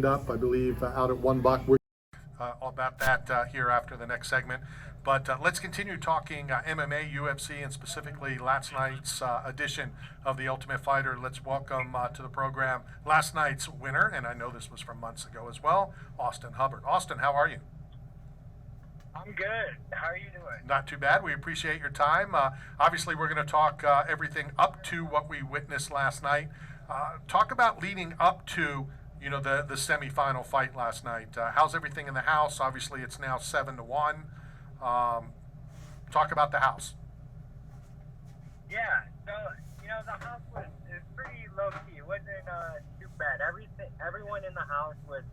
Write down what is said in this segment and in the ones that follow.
Up, I believe, out at $1. We're all about that here after the next segment. But let's continue talking MMA, UFC, and specifically last night's edition of The Ultimate Fighter. Let's welcome to the program last night's winner, and I know this was from months ago as well, Austin Hubbard. Austin, how are you? I'm good. How are you doing? Not too bad. We appreciate your time. Obviously, we're going to talk everything up to what we witnessed last night. Talk about leading up to the semifinal fight last night. How's everything in the house? Obviously, it's now 7-1. Talk about the house. Yeah, so the house was pretty low key. It wasn't too bad. Everyone in the house was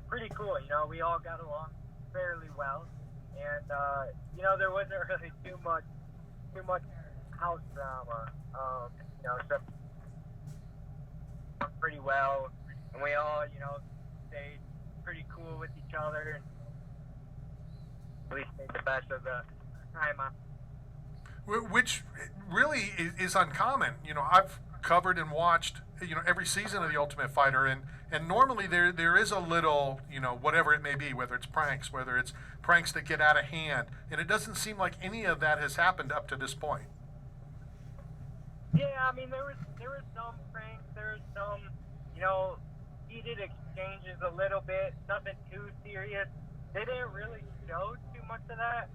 pretty cool. We all got along fairly well, and there wasn't really too much house drama. So pretty well. And we all, stayed pretty cool with each other and at least made the best of the time. Which really is uncommon. I've covered and watched, every season of The Ultimate Fighter, and normally there is a little, whatever it may be, whether it's pranks that get out of hand, and it doesn't seem like any of that has happened up to this point. Yeah, I mean, there was some pranks, there was some, heated exchanges a little bit, nothing too serious. They didn't really show too much of that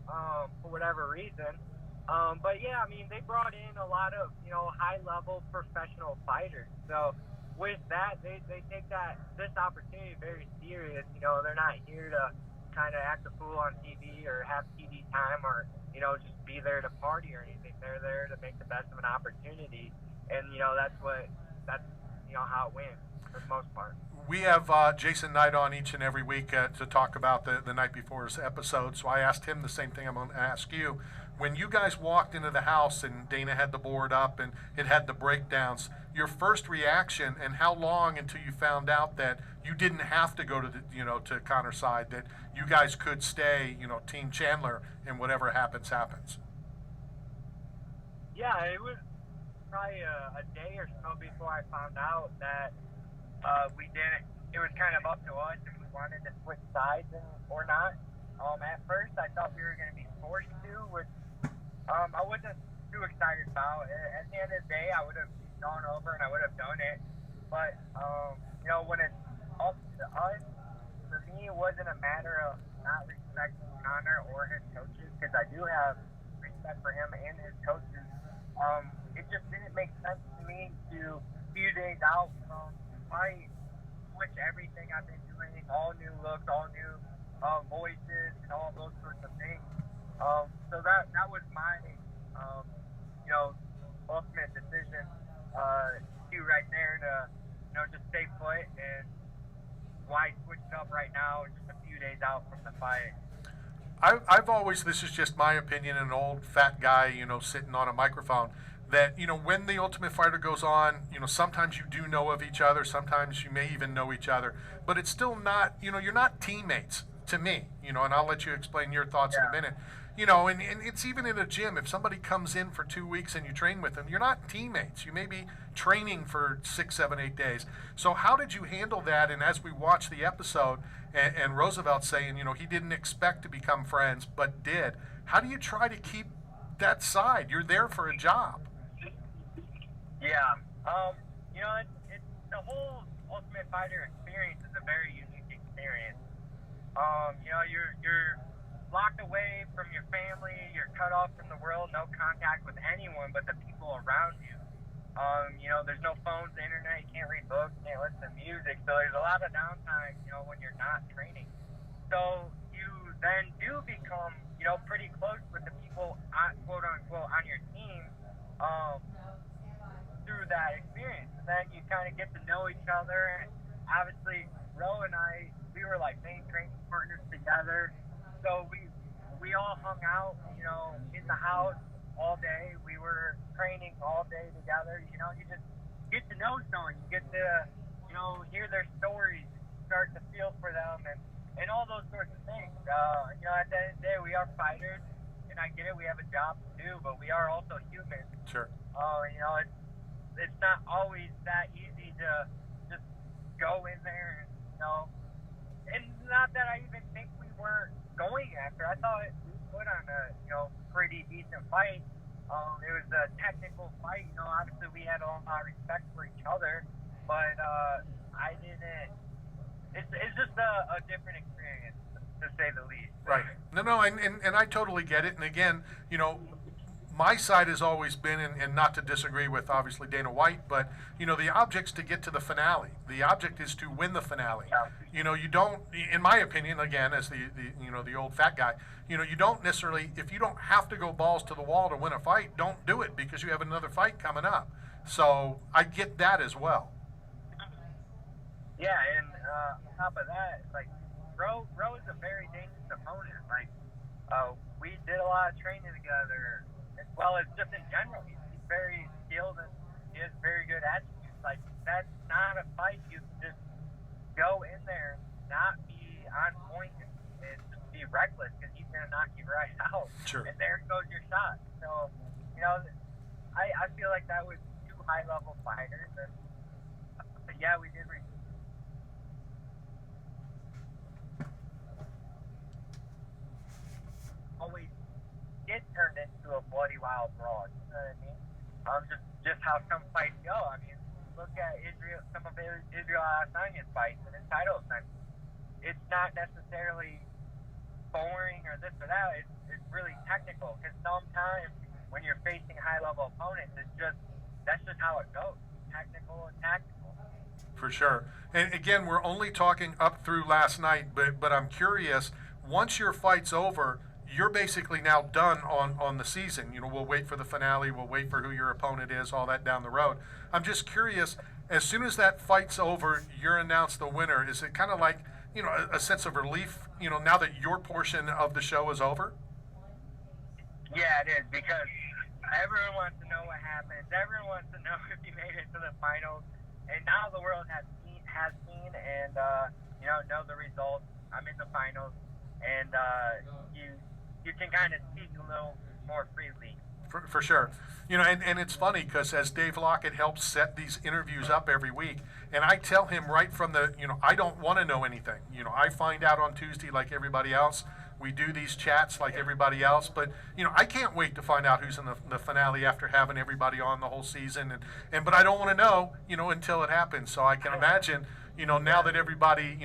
for whatever reason. But yeah, I mean, they brought in a lot of, high-level professional fighters. So with that, they take this opportunity very serious. They're not here to kind of act a fool on TV or have TV time or, just be there to party or anything. They're there to make the best of an opportunity. And, that's how it went for the most part. We have Jason Knight on each and every week to talk about the night before's episode. So I asked him the same thing I'm going to ask you. When you guys walked into the house and Dana had the board up and it had the breakdowns, your first reaction and how long until you found out that you didn't have to go to to Connor's side, that you guys could stay, Team Chandler, and whatever happens, happens? Yeah, it was probably a day or so before I found out that we didn't. It was kind of up to us if we wanted to switch sides or not. At first, I thought we were going to be forced to, which I wasn't too excited about. At the end of the day, I would have gone over and I would have done it. But when it's up to us, for me, it wasn't a matter of not respecting Connor or his coaches, because I do have respect for him and his coaches. It just didn't make sense to me to few days out from fight, switch everything I've been doing, all new looks, all new voices, and all those sorts of things. So that was my, ultimate decision, right there to, just stay put, and why switch it up right now, just a few days out from the fight. I've always, this is just my opinion, an old fat guy, sitting on a microphone, that, when the Ultimate Fighter goes on, sometimes you do know of each other, sometimes you may even know each other, but it's still not, you're not teammates to me, and I'll let you explain your thoughts in a minute. And it's even in a gym, if somebody comes in for 2 weeks and you train with them, you're not teammates. You may be training for 6, 7, 8 days. So how did you handle that? And as we watch the episode, and Roosevelt saying, he didn't expect to become friends, but did, how do you try to keep that side? You're there for a job. Yeah. It's the whole Ultimate Fighter experience is a very unique experience. You're locked away from your family, you're cut off from the world, no contact with anyone but the people around you. There's no phones, internet, you can't read books, you can't listen to music, so there's a lot of downtime, when you're not training. So you then do become, pretty close with the people, quote unquote, on your team, through that experience. And then you kind of get to know each other, and obviously Ro and I, we were like main training partners together. So we all hung out, in the house all day. We were training all day together. You just get to know someone. You get to, hear their stories, start to feel for them, and all those sorts of things. At the end of the day, we are fighters, and I get it. We have a job to do, but we are also human. Sure. It's not always that easy to just go in there And not that I even think we weren't going after. I thought we put on a pretty decent fight. It was a technical fight. Obviously we had a lot of respect for each other, but I didn't. It's just a different experience, to say the least. Right. No, and I totally get it. And again, my side has always been, and not to disagree with obviously Dana White, but the object's to get to the finale. The object is to win the finale. Yeah. You don't, in my opinion, again as the old fat guy, you don't necessarily, if you don't have to go balls to the wall to win a fight, don't do it because you have another fight coming up. So I get that as well. Yeah, and on top of that, like Roe is a very dangerous opponent. Like we did a lot of training together, as well as just in general. He's very skilled and he has very good attributes. Like that's not a fight you can just go in there and not be on point and just be reckless because he's gonna knock you right out. Sure. And there goes your shot. So I feel like that was two high level fighters, and yeah, we did. Always get turned into a bloody wild brawl. You know what I mean? Just how some fights go. I mean, look at some of Israel Adesanya's fights and his title defense. It's not necessarily boring or this or that. It's really technical because sometimes when you're facing high level opponents, that's just how it goes. Technical and tactical. For sure. And again, we're only talking up through last night, but I'm curious. Once your fight's over, you're basically now done on the season. We'll wait for the finale. We'll wait for who your opponent is, all that down the road. I'm just curious, as soon as that fight's over, you're announced the winner. Is it kind of like, a sense of relief, now that your portion of the show is over? Yeah, it is, because everyone wants to know what happens. Everyone wants to know if you made it to the finals. And now the world has seen and, know the results. I'm in the finals. And you can kind of speak a little more freely. For sure. And it's funny because as Dave Lockett helps set these interviews up every week, and I tell him right from the, I don't want to know anything. I find out on Tuesday like everybody else. We do these chats like everybody else, but I can't wait to find out who's in the finale after having everybody on the whole season, but I don't want to know, until it happens. So I can imagine, now that everybody,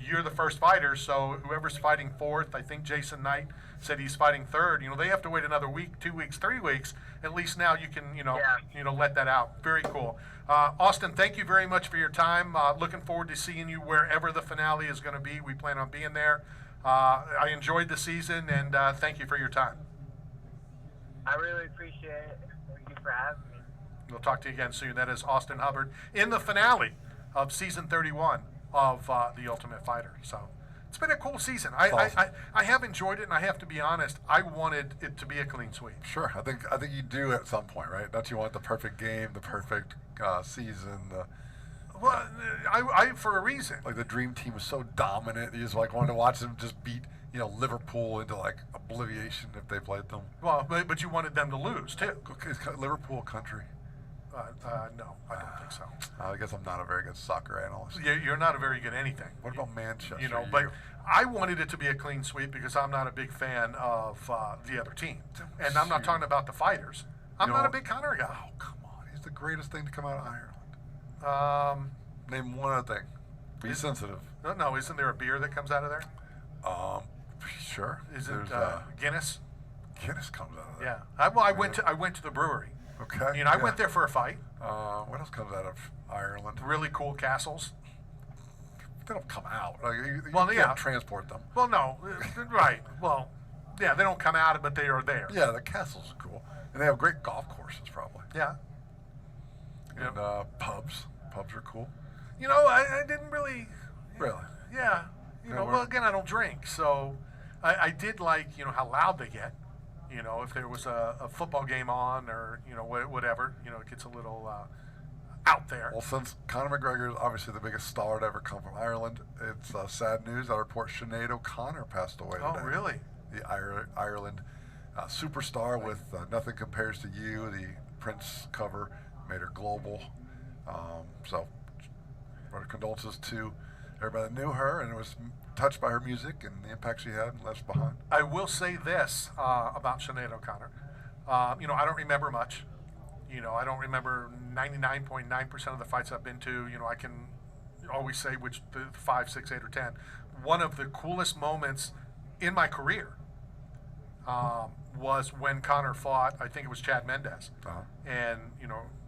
you're the first fighter, so whoever's fighting fourth, I think Jason Knight said he's fighting third. They have to wait another week, 2 weeks, 3 weeks. At least now you can, let that out. Very cool. Austin, thank you very much for your time. Looking forward to seeing you wherever the finale is going to be. We plan on being there. I enjoyed the season, and thank you for your time. I really appreciate it. Thank you for having me. We'll talk to you again soon. That is Austin Hubbard in the finale of season 31 of The Ultimate Fighter. So it's been a cool season. I have enjoyed it, and I have to be honest, I wanted it to be a clean sweep. Sure, I think you do at some point, right? Don't you want the perfect game, the perfect season? Well, I for a reason. Like the dream team was so dominant, you just wanted to watch them just beat Liverpool into oblivion if they played them. Well, but you wanted them to lose too. Is Liverpool a country? No, I don't think so. I guess I'm not a very good soccer analyst. You're not a very good anything. What about Manchester? But I wanted it to be a clean sweep because I'm not a big fan of the other team. And I'm not talking about the fighters. I'm not a big Conor guy. Oh, come on. He's the greatest thing to come out of Ireland. Name one other thing. Be sensitive. No, isn't there a beer that comes out of there? Sure. Isn't Guinness? Guinness comes out of there. Yeah. I went to the brewery. Okay. I went there for a fight. What else comes out of Ireland? Really cool castles. They don't come out. You Well, yeah. can't transport them. Well, no. Right. Well, yeah, they don't come out, but they are there. Yeah, the castles are cool. And they have great golf courses, probably. Yeah. And pubs. Pubs are cool. I didn't really. Really? Yeah. Well, again, I don't drink, so I did like, how loud they get. If there was a football game on or, whatever, it gets a little out there. Well, since Conor McGregor is obviously the biggest star to ever come from Ireland, it's sad news. I report Sinead O'Connor passed away today. Oh, really? The Ireland superstar with Nothing Compares to You, the Prince cover, made her global. So, our condolences to everybody knew her and was touched by her music and the impact she had and left behind. I will say this about Sinead O'Connor. I don't remember much. I don't remember 99.9% of the fights I've been to. I can always say which the 5, 6, 8, or 10. One of the coolest moments in my career was when Connor fought, I think it was Chad Mendez. Uh-huh. And,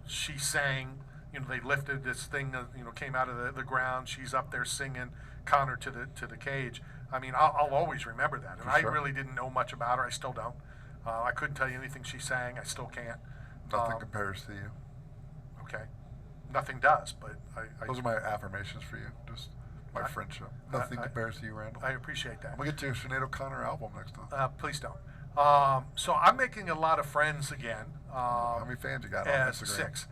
she sang, they lifted this thing, came out of the ground. She's up there singing Connor to the cage. I mean, I'll always remember that. And For I sure. really didn't know much about her. I still don't. I couldn't tell you anything she sang. I still can't. Nothing compares to you. Okay. Nothing does, but Those are my affirmations for you. Just my friendship. Nothing compares to you, Randall. I appreciate that. I'm going to get to a Sinead O'Connor album next time. Please don't. So I'm making a lot of friends again. How many fans you got on at Instagram? 6.